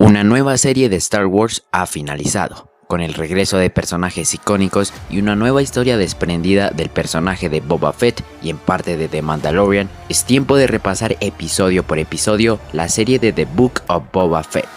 Una nueva serie de Star Wars ha finalizado, con el regreso de personajes icónicos y una nueva historia desprendida del personaje de Boba Fett y en parte de The Mandalorian. Es tiempo de repasar episodio por episodio la serie de The Book of Boba Fett.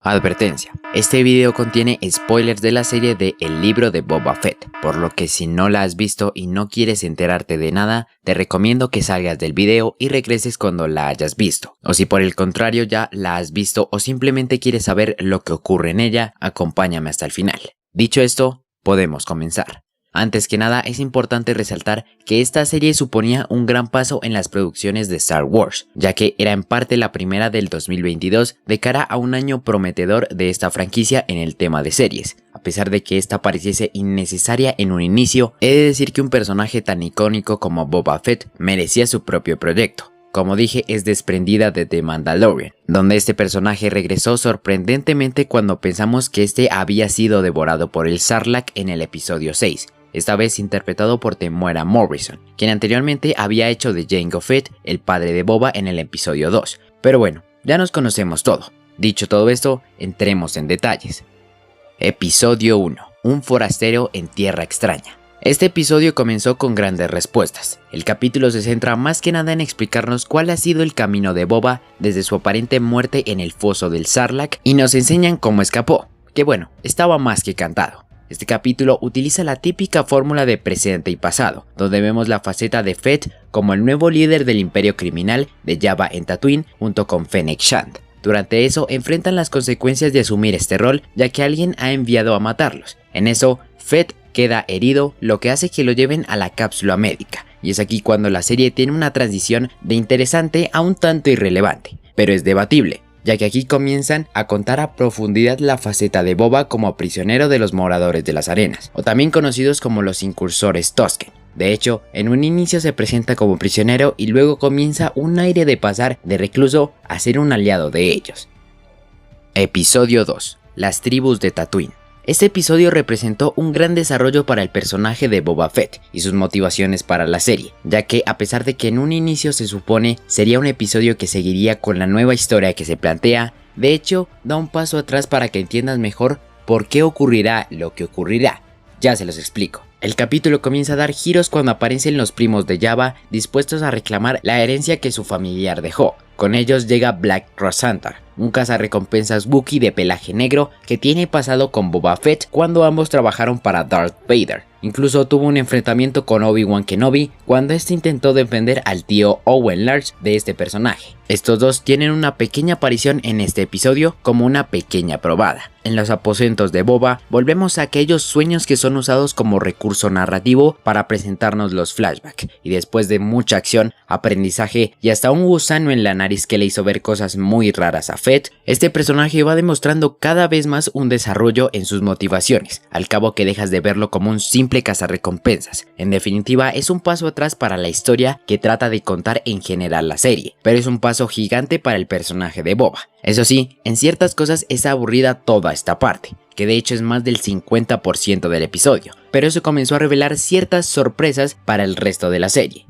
Advertencia, este video contiene spoilers de la serie de El libro de Boba Fett, por lo que si no la has visto y no quieres enterarte de nada, te recomiendo que salgas del video y regreses cuando la hayas visto. O si por el contrario ya la has visto o simplemente quieres saber lo que ocurre en ella, acompáñame hasta el final. Dicho esto, podemos comenzar. Antes que nada, es importante resaltar que esta serie suponía un gran paso en las producciones de Star Wars, ya que era en parte la primera del 2022 de cara a un año prometedor de esta franquicia en el tema de series. A pesar de que esta pareciese innecesaria en un inicio, he de decir que un personaje tan icónico como Boba Fett merecía su propio proyecto. Como dije, es desprendida de The Mandalorian, donde este personaje regresó sorprendentemente cuando pensamos que este había sido devorado por el Sarlacc en el episodio 6. Esta vez interpretado por Temuera Morrison, quien anteriormente había hecho de Jango Fett, el padre de Boba, en el episodio 2. Pero bueno, ya nos conocemos todo. Dicho todo esto, entremos en detalles. Episodio 1. Un forastero en tierra extraña. Este episodio comenzó con grandes respuestas. El capítulo se centra más que nada en explicarnos cuál ha sido el camino de Boba desde su aparente muerte en el foso del Sarlacc y nos enseñan cómo escapó, que bueno, estaba más que cantado. Este capítulo utiliza la típica fórmula de presente y pasado, donde vemos la faceta de Fett como el nuevo líder del imperio criminal de Jabba en Tatooine junto con Fennec Shand. Durante eso enfrentan las consecuencias de asumir este rol, ya que alguien ha enviado a matarlos. En eso, Fett queda herido, lo que hace que lo lleven a la cápsula médica, y es aquí cuando la serie tiene una transición de interesante a un tanto irrelevante, pero es debatible, ya que aquí comienzan a contar a profundidad la faceta de Boba como prisionero de los moradores de las arenas, o también conocidos como los incursores Tusken. De hecho, en un inicio se presenta como prisionero y luego comienza un aire de pasar de recluso a ser un aliado de ellos. Episodio 2. Las tribus de Tatooine. Este episodio representó un gran desarrollo para el personaje de Boba Fett y sus motivaciones para la serie, ya que a pesar de que en un inicio se supone sería un episodio que seguiría con la nueva historia que se plantea, de hecho da un paso atrás para que entiendas mejor por qué ocurrirá lo que ocurrirá. Ya se los explico. El capítulo comienza a dar giros cuando aparecen los primos de Jabba dispuestos a reclamar la herencia que su familiar dejó. Con ellos llega Black Krrsantar, un cazarrecompensas Wookiee de pelaje negro que tiene pasado con Boba Fett cuando ambos trabajaron para Darth Vader. Incluso tuvo un enfrentamiento con Obi-Wan Kenobi cuando este intentó defender al tío Owen Lars de este personaje. Estos dos tienen una pequeña aparición en este episodio como una pequeña probada. En los aposentos de Boba volvemos a aquellos sueños que son usados como recurso narrativo para presentarnos los flashbacks, y después de mucha acción, aprendizaje y hasta un gusano en la nariz que le hizo ver cosas muy raras a Fett, este personaje va demostrando cada vez más un desarrollo en sus motivaciones, al cabo que dejas de verlo como un simple cazarrecompensas. En definitiva, es un paso atrás para la historia que trata de contar en general la serie, pero es un paso gigante para el personaje de Boba. Eso sí, en ciertas cosas es aburrida toda esta parte, que de hecho es más del 50% del episodio, pero eso comenzó a revelar ciertas sorpresas para el resto de la serie.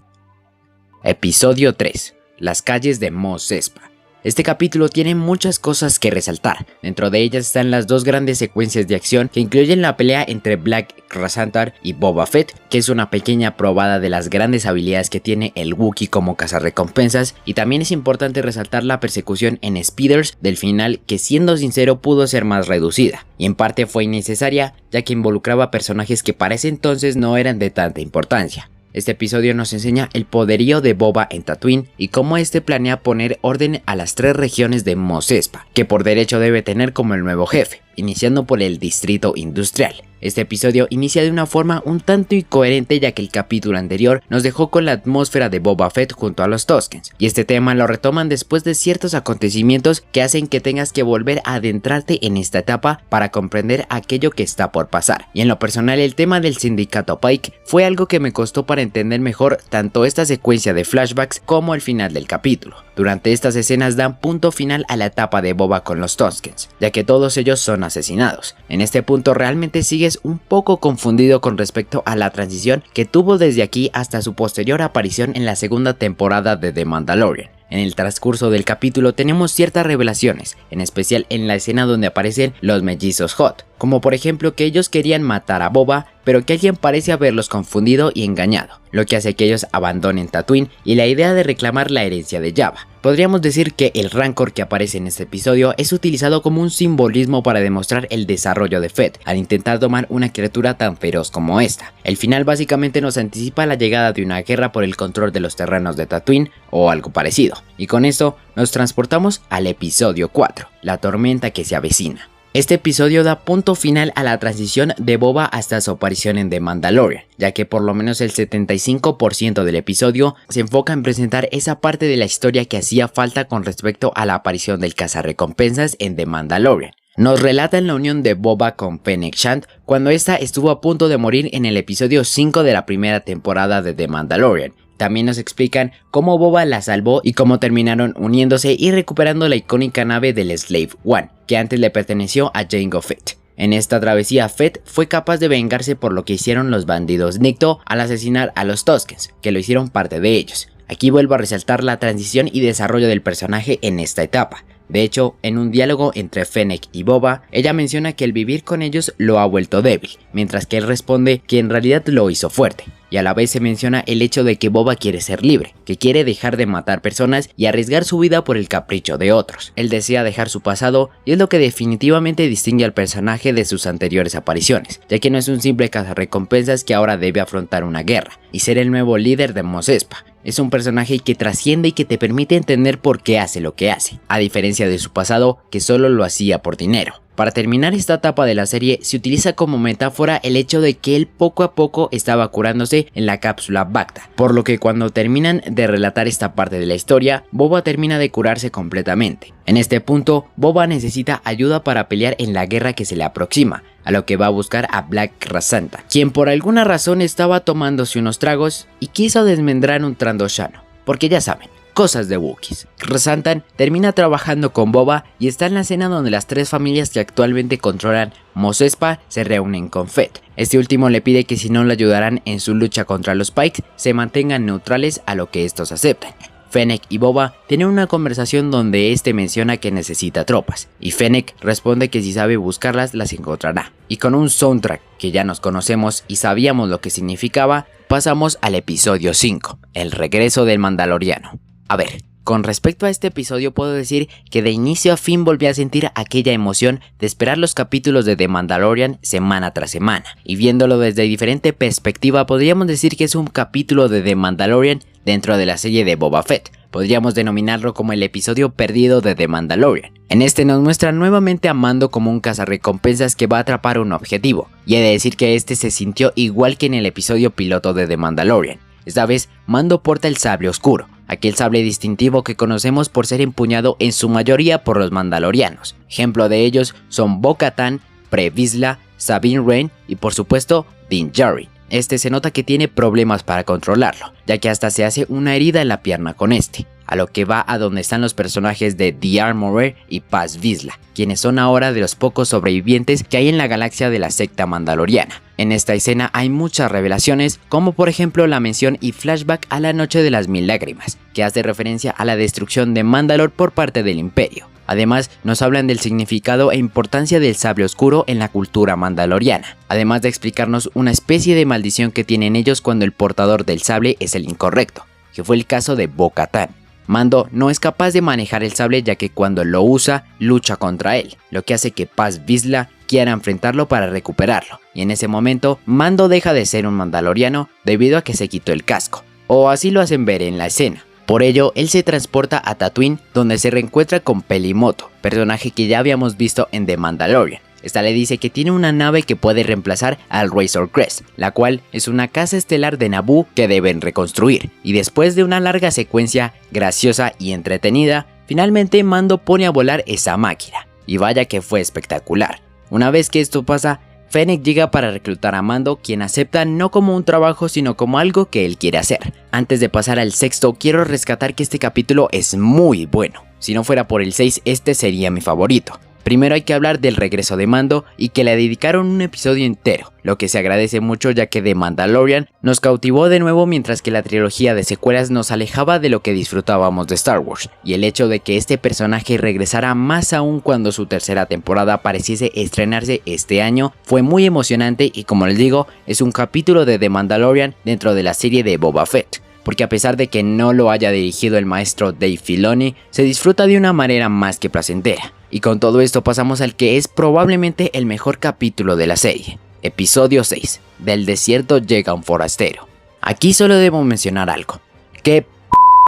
Episodio 3. Las calles de Mos Espa. Este capítulo tiene muchas cosas que resaltar. Dentro de ellas están las dos grandes secuencias de acción que incluyen la pelea entre Black Krrsantar y Boba Fett, que es una pequeña probada de las grandes habilidades que tiene el Wookiee como cazarrecompensas, y también es importante resaltar la persecución en speeders del final, que siendo sincero pudo ser más reducida, y en parte fue innecesaria ya que involucraba personajes que para ese entonces no eran de tanta importancia. Este episodio nos enseña el poderío de Boba en Tatooine y cómo este planea poner orden a las 3 regiones de Mos Espa, que por derecho debe tener como el nuevo jefe, iniciando por el distrito industrial. Este episodio inicia de una forma un tanto incoherente, ya que el capítulo anterior nos dejó con la atmósfera de Boba Fett junto a los Tuskens, y este tema lo retoman después de ciertos acontecimientos que hacen que tengas que volver a adentrarte en esta etapa para comprender aquello que está por pasar. Y en lo personal, el tema del sindicato Pike fue algo que me costó para entender mejor tanto esta secuencia de flashbacks como el final del capítulo. Durante estas escenas dan punto final a la etapa de Boba con los Tuskens, ya que todos ellos son asesinados. En este punto realmente sigues es un poco confundido con respecto a la transición que tuvo desde aquí hasta su posterior aparición en la segunda temporada de The Mandalorian. En el transcurso del capítulo tenemos ciertas revelaciones, en especial en la escena donde aparecen los mellizos Hutt, como por ejemplo que ellos querían matar a Boba, pero que alguien parece haberlos confundido y engañado, lo que hace que ellos abandonen Tatooine y la idea de reclamar la herencia de Jabba. Podríamos decir que el Rancor que aparece en este episodio es utilizado como un simbolismo para demostrar el desarrollo de Fett al intentar domar una criatura tan feroz como esta. El final básicamente nos anticipa la llegada de una guerra por el control de los terrenos de Tatooine o algo parecido, y con esto nos transportamos al episodio 4, la tormenta que se avecina. Este episodio da punto final a la transición de Boba hasta su aparición en The Mandalorian, ya que por lo menos el 75% del episodio se enfoca en presentar esa parte de la historia que hacía falta con respecto a la aparición del cazarrecompensas en The Mandalorian. Nos relatan la unión de Boba con Fennec Shand cuando esta estuvo a punto de morir en el episodio 5 de la primera temporada de The Mandalorian. También nos explican cómo Boba la salvó y cómo terminaron uniéndose y recuperando la icónica nave del Slave One, que antes le perteneció a Jango Fett. En esta travesía, Fett fue capaz de vengarse por lo que hicieron los bandidos Nikto al asesinar a los Tuskens, que lo hicieron parte de ellos. Aquí vuelvo a resaltar la transición y desarrollo del personaje en esta etapa. De hecho, en un diálogo entre Fennec y Boba, ella menciona que el vivir con ellos lo ha vuelto débil, mientras que él responde que en realidad lo hizo fuerte. Y a la vez se menciona el hecho de que Boba quiere ser libre, que quiere dejar de matar personas y arriesgar su vida por el capricho de otros. Él desea dejar su pasado y es lo que definitivamente distingue al personaje de sus anteriores apariciones, ya que no es un simple cazarrecompensas que ahora debe afrontar una guerra y ser el nuevo líder de Mos Espa. Es un personaje que trasciende y que te permite entender por qué hace lo que hace, a diferencia de su pasado que solo lo hacía por dinero. Para terminar esta etapa de la serie se utiliza como metáfora el hecho de que él poco a poco estaba curándose en la cápsula Bacta, por lo que cuando terminan de relatar esta parte de la historia, Boba termina de curarse completamente. En este punto, Boba necesita ayuda para pelear en la guerra que se le aproxima, a lo que va a buscar a Black Krrsantan, quien por alguna razón estaba tomándose unos tragos y quiso desmembrar un Trandoshano, porque ya saben, cosas de Wookiees. Krrsantan termina trabajando con Boba y está en la escena donde las tres familias que actualmente controlan Mos Espa se reúnen con Fett. Este último le pide que si no le ayudarán en su lucha contra los Pikes, se mantengan neutrales, a lo que estos aceptan. Fennec y Boba tienen una conversación donde este menciona que necesita tropas, y Fennec responde que si sabe buscarlas las encontrará. Y con un soundtrack que ya nos conocemos y sabíamos lo que significaba, pasamos al episodio 5, el regreso del Mandaloriano. A ver, con respecto a este episodio puedo decir que de inicio a fin volví a sentir aquella emoción de esperar los capítulos de The Mandalorian semana tras semana, y viéndolo desde diferente perspectiva podríamos decir que es un capítulo de The Mandalorian dentro de la serie de Boba Fett. Podríamos denominarlo como el episodio perdido de The Mandalorian. En este nos muestra nuevamente a Mando como un cazarrecompensas que va a atrapar un objetivo, y he de decir que este se sintió igual que en el episodio piloto de The Mandalorian. Esta vez Mando porta el sable oscuro, aquel sable distintivo que conocemos por ser empuñado en su mayoría por los mandalorianos. Ejemplo de ellos son Bo-Katan, Pre Vizsla, Sabine Wren y por supuesto Din Djarin. Este se nota que tiene problemas para controlarlo, ya que hasta se hace una herida en la pierna con este, a lo que va a donde están los personajes de The Armorer y Paz Vizsla, quienes son ahora de los pocos sobrevivientes que hay en la galaxia de la secta mandaloriana. En esta escena hay muchas revelaciones, como por ejemplo la mención y flashback a la Noche de las Mil Lágrimas, que hace referencia a la destrucción de Mandalore por parte del Imperio. Además, nos hablan del significado e importancia del sable oscuro en la cultura mandaloriana, además de explicarnos una especie de maldición que tienen ellos cuando el portador del sable es el incorrecto, que fue el caso de Bo-Katan. Mando no es capaz de manejar el sable ya que cuando lo usa, lucha contra él, lo que hace que Paz Vizsla quiera enfrentarlo para recuperarlo, y en ese momento Mando deja de ser un mandaloriano debido a que se quitó el casco, o así lo hacen ver en la escena. Por ello, él se transporta a Tatooine, donde se reencuentra con Peli Motto, personaje que ya habíamos visto en The Mandalorian. Esta le dice que tiene una nave que puede reemplazar al Razor Crest, la cual es una casa estelar de Naboo que deben reconstruir. Y después de una larga secuencia graciosa y entretenida, finalmente Mando pone a volar esa máquina. Y vaya que fue espectacular. Una vez que esto pasa, Fennec llega para reclutar a Mando, quien acepta no como un trabajo sino como algo que él quiere hacer. Antes de pasar al sexto, quiero rescatar que este capítulo es muy bueno. Si no fuera por el 6, este sería mi favorito. Primero hay que hablar del regreso de Mando y que le dedicaron un episodio entero, lo que se agradece mucho ya que The Mandalorian nos cautivó de nuevo mientras que la trilogía de secuelas nos alejaba de lo que disfrutábamos de Star Wars, y el hecho de que este personaje regresara más aún cuando su tercera temporada pareciese estrenarse este año fue muy emocionante y como les digo, es un capítulo de The Mandalorian dentro de la serie de Boba Fett, porque a pesar de que no lo haya dirigido el maestro Dave Filoni, se disfruta de una manera más que placentera. Y con todo esto pasamos al que es probablemente el mejor capítulo de la serie, episodio 6, del desierto llega un forastero. Aquí solo debo mencionar algo, qué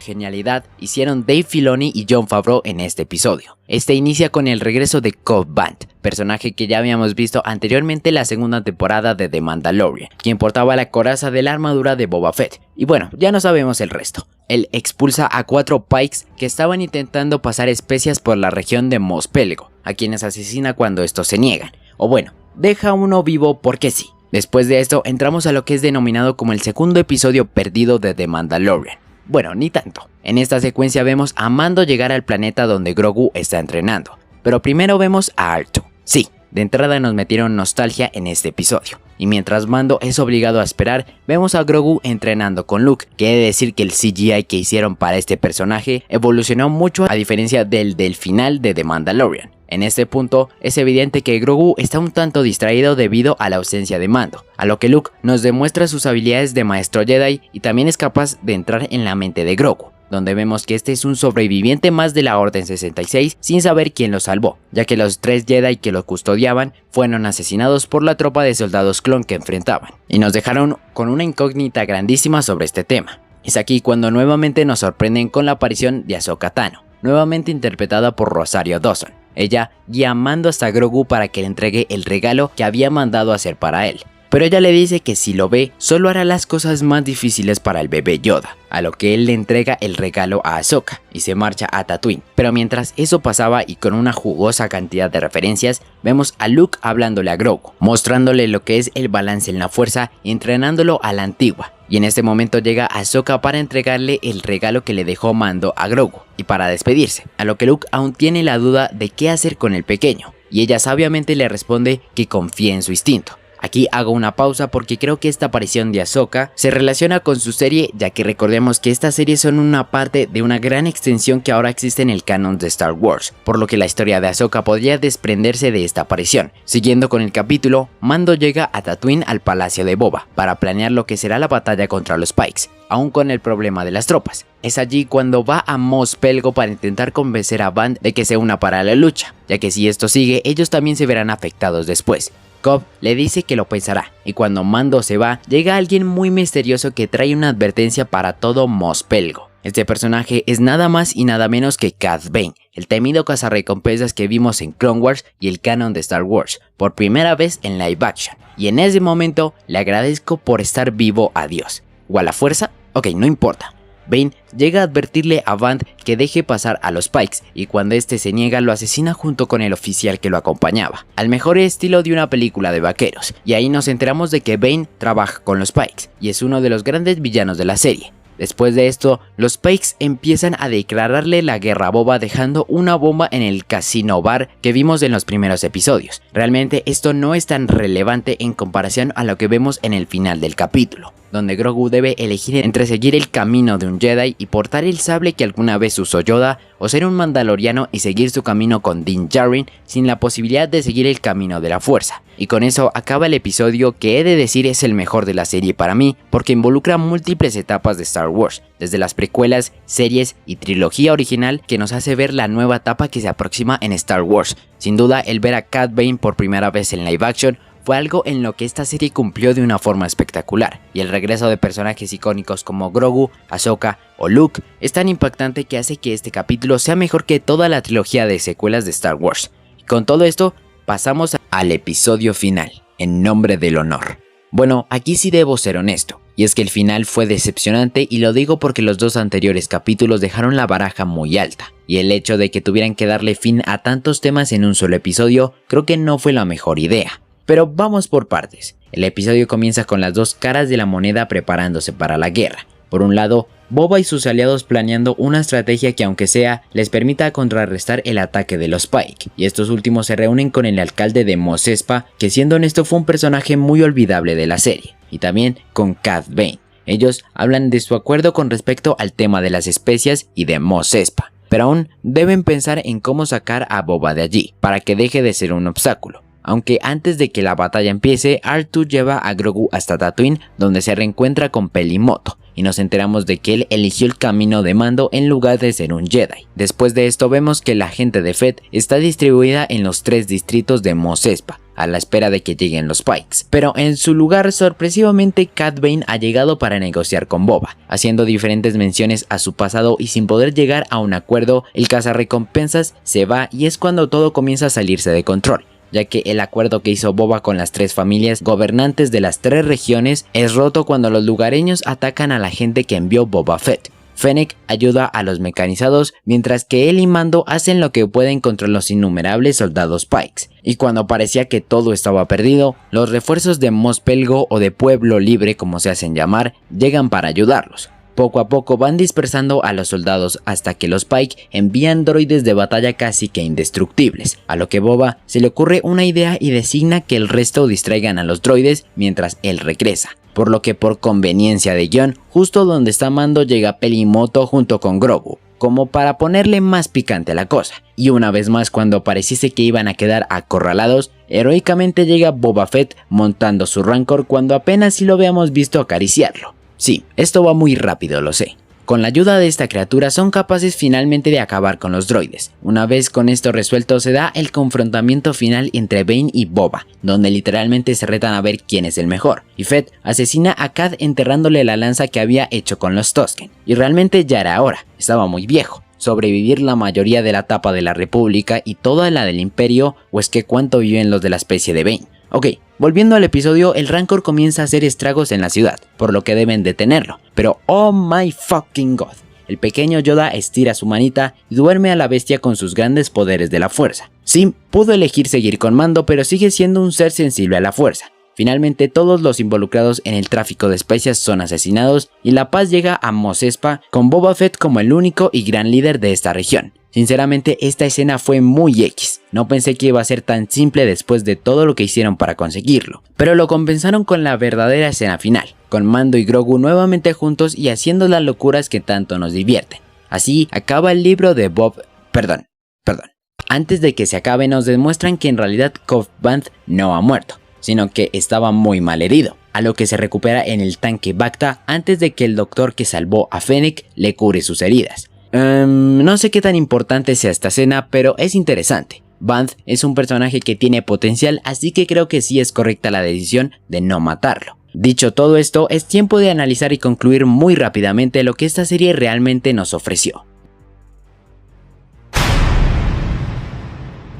genialidad hicieron Dave Filoni y Jon Favreau en este episodio. Este inicia con el regreso de Cobb Vanth, personaje que ya habíamos visto anteriormente en la segunda temporada de The Mandalorian, quien portaba la coraza de la armadura de Boba Fett. Y bueno, ya no sabemos el resto. Él expulsa a 4 Pikes que estaban intentando pasar especias por la región de Mos Pelgo, a quienes asesina cuando estos se niegan. O bueno, deja uno vivo porque sí. Después de esto entramos a lo que es denominado como el segundo episodio perdido de The Mandalorian. Bueno, ni tanto. En esta secuencia vemos a Mando llegar al planeta donde Grogu está entrenando. Pero primero vemos a R2. Sí, de entrada nos metieron nostalgia en este episodio. Y mientras Mando es obligado a esperar, vemos a Grogu entrenando con Luke, que he de decir que el CGI que hicieron para este personaje evolucionó mucho a diferencia del final de The Mandalorian. En este punto es evidente que Grogu está un tanto distraído debido a la ausencia de Mando, a lo que Luke nos demuestra sus habilidades de maestro Jedi y también es capaz de entrar en la mente de Grogu, donde vemos que este es un sobreviviente más de la Orden 66 sin saber quién lo salvó, ya que los 3 Jedi que lo custodiaban fueron asesinados por la tropa de soldados clon que enfrentaban, y nos dejaron con una incógnita grandísima sobre este tema. Es aquí cuando nuevamente nos sorprenden con la aparición de Ahsoka Tano, nuevamente interpretada por Rosario Dawson. Ella guía a Mando hasta Grogu para que le entregue el regalo que había mandado hacer para él. Pero ella le dice que si lo ve, solo hará las cosas más difíciles para el bebé Yoda, a lo que él le entrega el regalo a Ahsoka y se marcha a Tatooine. Pero mientras eso pasaba y con una jugosa cantidad de referencias, vemos a Luke hablándole a Grogu, mostrándole lo que es el balance en la fuerza y entrenándolo a la antigua. Y en este momento llega Ahsoka para entregarle el regalo que le dejó Mando a Grogu y para despedirse, a lo que Luke aún tiene la duda de qué hacer con el pequeño, y ella sabiamente le responde que confíe en su instinto. Aquí hago una pausa porque creo que esta aparición de Ahsoka se relaciona con su serie, ya que recordemos que estas series son una parte de una gran extensión que ahora existe en el canon de Star Wars, por lo que la historia de Ahsoka podría desprenderse de esta aparición. Siguiendo con el capítulo, Mando llega a Tatooine al palacio de Boba para planear lo que será la batalla contra los Pikes, aún con el problema de las tropas. Es allí cuando va a Mos Pelgo para intentar convencer a Vanth de que se una para la lucha, ya que si esto sigue, ellos también se verán afectados después. Cobb le dice que lo pensará, y cuando Mando se va, llega alguien muy misterioso que trae una advertencia para todo Mos Pelgo. Este personaje es nada más y nada menos que Cad Bane, el temido cazarrecompensas que vimos en Clone Wars y el canon de Star Wars, por primera vez en live action. Y en ese momento le agradezco por estar vivo a Dios. ¿O a la fuerza? Ok, no importa. Bane llega a advertirle a Vanth que deje pasar a los Pikes y cuando este se niega lo asesina junto con el oficial que lo acompañaba, al mejor estilo de una película de vaqueros, y ahí nos enteramos de que Bane trabaja con los Pikes y es uno de los grandes villanos de la serie. Después de esto, los Pikes empiezan a declararle la guerra a Boba dejando una bomba en el casino bar que vimos en los primeros episodios. Realmente esto no es tan relevante en comparación a lo que vemos en el final del capítulo, donde Grogu debe elegir entre seguir el camino de un Jedi y portar el sable que alguna vez usó Yoda, o ser un mandaloriano y seguir su camino con Din Djarin sin la posibilidad de seguir el camino de la fuerza. Y con eso acaba el episodio que he de decir es el mejor de la serie para mí, porque involucra múltiples etapas de Star Wars, desde las precuelas, series y trilogía original que nos hace ver la nueva etapa que se aproxima en Star Wars. Sin duda el ver a Cad Bane por primera vez en live action fue algo en lo que esta serie cumplió de una forma espectacular, y el regreso de personajes icónicos como Grogu, Ahsoka o Luke es tan impactante que hace que este capítulo sea mejor que toda la trilogía de secuelas de Star Wars. Y con todo esto, pasamos al episodio final, En Nombre del Honor. Bueno, aquí sí debo ser honesto, y es que el final fue decepcionante y lo digo porque los dos anteriores capítulos dejaron la baraja muy alta, y el hecho de que tuvieran que darle fin a tantos temas en un solo episodio creo que no fue la mejor idea. Pero vamos por partes. El episodio comienza con las dos caras de la moneda preparándose para la guerra. Por un lado, Boba y sus aliados planeando una estrategia que aunque sea les permita contrarrestar el ataque de los Pike, y estos últimos se reúnen con el alcalde de Mos Espa, que siendo honesto fue un personaje muy olvidable de la serie, y también con Cad Bane. Ellos hablan de su acuerdo con respecto al tema de las especias y de Mos Espa, pero aún deben pensar en cómo sacar a Boba de allí, para que deje de ser un obstáculo. Aunque antes de que la batalla empiece, R2 lleva a Grogu hasta Tatooine, donde se reencuentra con Pelimoto, y nos enteramos de que él eligió el camino de Mando en lugar de ser un Jedi. Después de esto vemos que la gente de Fett está distribuida en los 3 distritos de Mos Espa, a la espera de que lleguen los Pikes, pero en su lugar sorpresivamente Cad Bane ha llegado para negociar con Boba, haciendo diferentes menciones a su pasado y sin poder llegar a un acuerdo, el cazarrecompensas se va y es cuando todo comienza a salirse de control, ya que el acuerdo que hizo Boba con las 3 familias gobernantes de las 3 regiones es roto cuando los lugareños atacan a la gente que envió Boba Fett. Fennec ayuda a los mecanizados, mientras que él y Mando hacen lo que pueden contra los innumerables soldados Pikes. Y cuando parecía que todo estaba perdido, los refuerzos de Mos Pelgo o de Pueblo Libre como se hacen llamar, llegan para ayudarlos. Poco a poco van dispersando a los soldados hasta que los Pike envían droides de batalla casi que indestructibles, a lo que Boba se le ocurre una idea y designa que el resto distraigan a los droides mientras él regresa. Por lo que por conveniencia de guión, justo donde está Mando llega Pelimoto junto con Grogu, como para ponerle más picante a la cosa. Y una vez más cuando pareciese que iban a quedar acorralados, heroicamente llega Boba Fett montando su Rancor cuando apenas si lo habíamos visto acariciarlo. Sí, esto va muy rápido, lo sé. Con la ayuda de esta criatura son capaces finalmente de acabar con los droides. Una vez con esto resuelto se da el confrontamiento final entre Bane y Boba, donde literalmente se retan a ver quién es el mejor. Y Fett asesina a Cad enterrándole la lanza que había hecho con los Tusken. Y realmente ya era hora, estaba muy viejo. Sobrevivir la mayoría de la etapa de la República y toda la del Imperio, o es que cuánto viven los de la especie de Bane. Ok, volviendo al episodio, el Rancor comienza a hacer estragos en la ciudad, por lo que deben detenerlo, pero oh my fucking god, el pequeño Yoda estira su manita y duerme a la bestia con sus grandes poderes de la fuerza. Sí, pudo elegir seguir con Mando, pero sigue siendo un ser sensible a la fuerza. Finalmente todos los involucrados en el tráfico de especias son asesinados y la paz llega a Mos Espa con Boba Fett como el único y gran líder de esta región. Sinceramente esta escena fue muy X, no pensé que iba a ser tan simple después de todo lo que hicieron para conseguirlo, pero lo compensaron con la verdadera escena final, con Mando y Grogu nuevamente juntos y haciendo las locuras que tanto nos divierten. Así acaba el libro de Perdón. Antes de que se acabe nos demuestran que en realidad Cobb Vanth no ha muerto, sino que estaba muy mal herido, a lo que se recupera en el tanque Bacta antes de que el doctor que salvó a Fennec le cure sus heridas. No sé qué tan importante sea esta escena, pero es interesante. Vanth es un personaje que tiene potencial, así que creo que sí es correcta la decisión de no matarlo. Dicho todo esto, es tiempo de analizar y concluir muy rápidamente lo que esta serie realmente nos ofreció.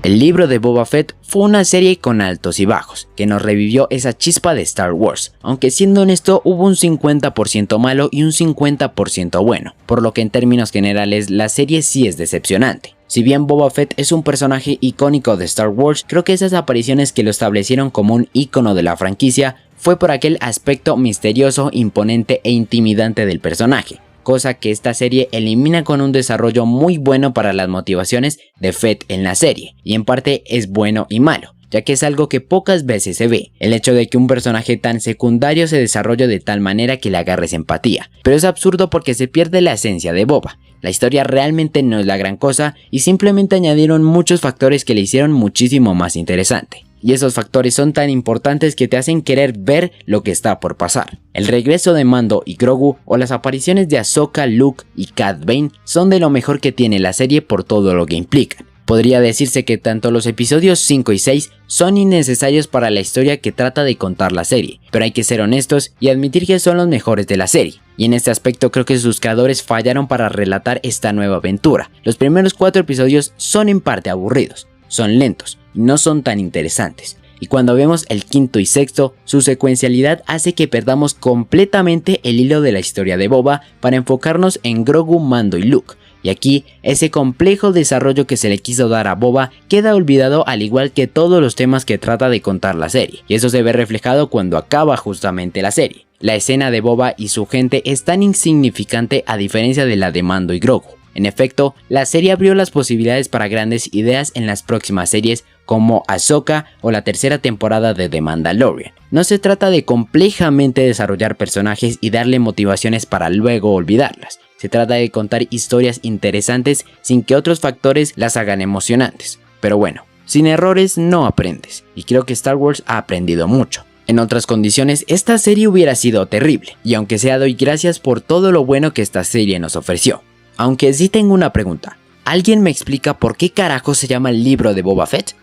El libro de Boba Fett fue una serie con altos y bajos, que nos revivió esa chispa de Star Wars, aunque siendo honesto hubo un 50% malo y un 50% bueno, por lo que en términos generales la serie sí es decepcionante. Si bien Boba Fett es un personaje icónico de Star Wars, creo que esas apariciones que lo establecieron como un ícono de la franquicia fue por aquel aspecto misterioso, imponente e intimidante del personaje, cosa que esta serie elimina con un desarrollo muy bueno para las motivaciones de Fett en la serie, y en parte es bueno y malo, ya que es algo que pocas veces se ve, el hecho de que un personaje tan secundario se desarrolle de tal manera que le agarres empatía, pero es absurdo porque se pierde la esencia de Boba. La historia realmente no es la gran cosa y simplemente añadieron muchos factores que le hicieron muchísimo más interesante. Y esos factores son tan importantes que te hacen querer ver lo que está por pasar. El regreso de Mando y Grogu o las apariciones de Ahsoka, Luke y Cad Bane son de lo mejor que tiene la serie por todo lo que implican. Podría decirse que tanto los episodios 5 y 6 son innecesarios para la historia que trata de contar la serie, pero hay que ser honestos y admitir que son los mejores de la serie. Y en este aspecto creo que sus creadores fallaron para relatar esta nueva aventura. Los primeros 4 episodios son en parte aburridos, son lentos y no son tan interesantes. Y cuando vemos el quinto y sexto, su secuencialidad hace que perdamos completamente el hilo de la historia de Boba para enfocarnos en Grogu, Mando y Luke. Y aquí, ese complejo desarrollo que se le quiso dar a Boba queda olvidado, al igual que todos los temas que trata de contar la serie. Y eso se ve reflejado cuando acaba justamente la serie. La escena de Boba y su gente es tan insignificante a diferencia de la de Mando y Grogu. En efecto, la serie abrió las posibilidades para grandes ideas en las próximas series como Ahsoka o la tercera temporada de The Mandalorian. No se trata de complejamente desarrollar personajes y darle motivaciones para luego olvidarlas. Se trata de contar historias interesantes sin que otros factores las hagan emocionantes. Pero bueno, sin errores no aprendes, y creo que Star Wars ha aprendido mucho. En otras condiciones, esta serie hubiera sido terrible, y aunque sea doy gracias por todo lo bueno que esta serie nos ofreció. Aunque sí tengo una pregunta, ¿alguien me explica por qué carajo se llama el libro de Boba Fett?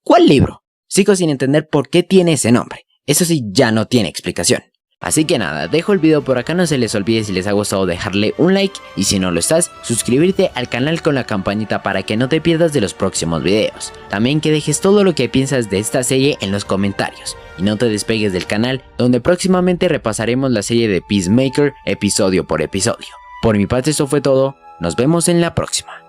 ¿Cuál libro? Sigo sin entender por qué tiene ese nombre, eso sí ya no tiene explicación. Así que nada, dejo el video por acá, no se les olvide si les ha gustado dejarle un like y si no lo estás, suscribirte al canal con la campanita para que no te pierdas de los próximos videos. También que dejes todo lo que piensas de esta serie en los comentarios y no te despegues del canal donde próximamente repasaremos la serie de Peacemaker episodio por episodio. Por mi parte eso fue todo, nos vemos en la próxima.